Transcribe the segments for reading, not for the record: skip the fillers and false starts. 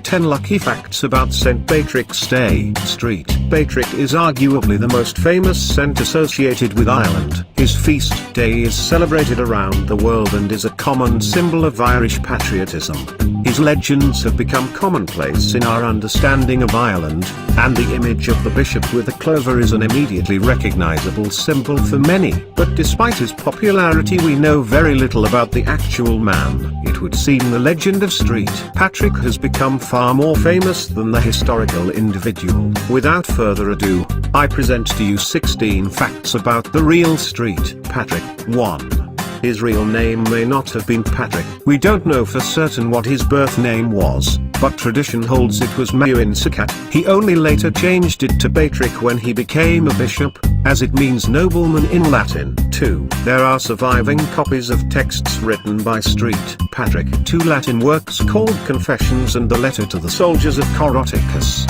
10 Lucky Facts about St. Patrick's Day. Street Patrick is arguably the most famous saint associated with Ireland. His feast day is celebrated around the world and is a common symbol of Irish patriotism. His legends have become commonplace in our understanding of Ireland, and the image of the bishop with a clover is an immediately recognizable symbol for many. But despite his popularity, we know very little about the actual man. It would seem the legend of Street Patrick has become far more famous than the historical individual. Without further ado, I present to you 16 facts about the real Street Patrick. 1. His real name may not have been Patrick. We don't know for certain what his birth name was, but tradition holds it was Maewinsacat. He only later changed it to Patrick when he became a bishop, as it means nobleman in Latin. 2. There are surviving copies of texts written by Street Patrick. 2 Latin works called Confessions and the Letter to the Soldiers of Coroticus.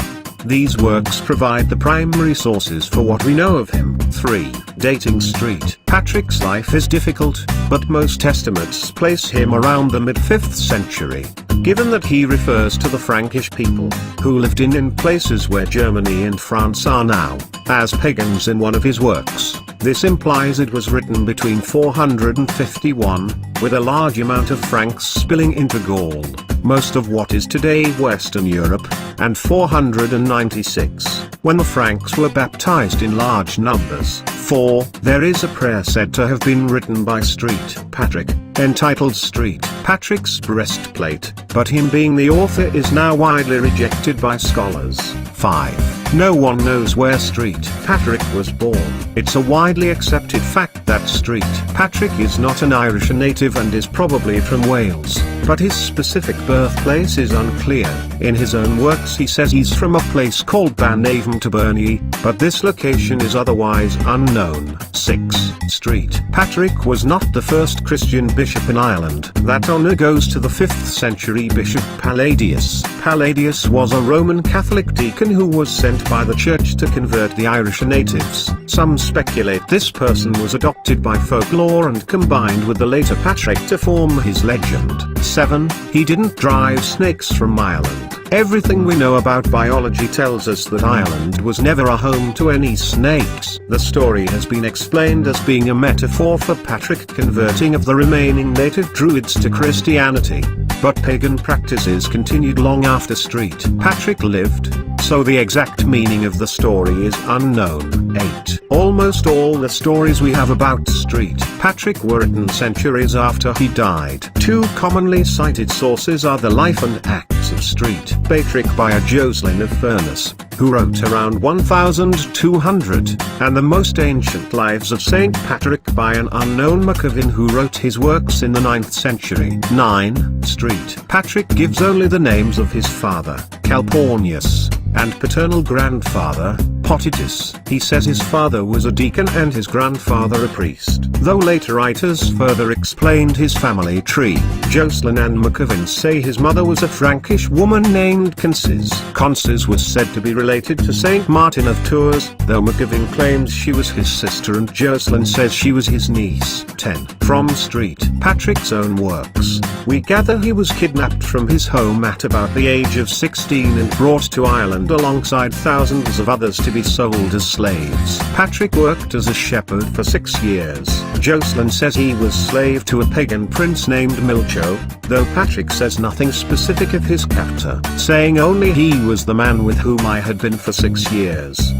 These works provide the primary sources for what we know of him. 3. Dating Street Patrick's life is difficult, but most estimates place him around the mid-5th century. Given that he refers to the Frankish people, who lived in places where Germany and France are now, as pagans in one of his works, this implies it was written between 451, with a large amount of Franks spilling into Gaul, most of what is today Western Europe, and 496, when the Franks were baptized in large numbers. 4. There is a prayer said to have been written by Street Patrick, entitled Street Patrick's Breastplate, but him being the author is now widely rejected by scholars. 5. No one knows where Street Patrick was born. It's a widely accepted fact that Street Patrick is not an Irish native and is probably from Wales, but his specific birthplace is unclear. In his own works he says he's from a place called Banavon to Burney, but this location is otherwise unknown. 6. Street Patrick was not the first Christian bishop in Ireland. That honour goes to the 5th century bishop Palladius. Palladius was a Roman Catholic deacon who was sent by the church to convert the Irish natives. Some speculate this person was adopted by folklore and combined with the later Patrick to form his legend. 7. He didn't drive snakes from Ireland. Everything we know about biology tells us that Ireland was never a home to any snakes. The story has been explained as being a metaphor for Patrick converting of the remaining native Druids to Christianity, but pagan practices continued long after Street Patrick lived, so the exact meaning of the story is unknown. 8. Almost all the stories we have about Street Patrick were written centuries after he died. 2 commonly cited sources are the life and acts of Street Patrick by a Jocelyn of Furness, who wrote around 1200, and the most ancient lives of St. Patrick by an unknown McAvin who wrote his works in the 9th century. 9. Street Patrick gives only the names of his father, Calpurnius, and paternal grandfather, Potitus. He says his father was a deacon and his grandfather a priest, though later writers further explained his family tree. Jocelyn and McAvin say his mother was a Frankish woman named Conces. Conces was said to be related to Saint Martin of Tours, though McAvin claims she was his sister and Jocelyn says she was his niece. 10. From Street Patrick's own works, we gather he was kidnapped from his home at about the age of 16 and brought to Ireland alongside thousands of others to be sold as slaves. Patrick worked as a shepherd for 6 years. Jocelyn says he was slave to a pagan prince named Milcho, though Patrick says nothing specific of his captor, saying only he was the man with whom I had been for 6 years.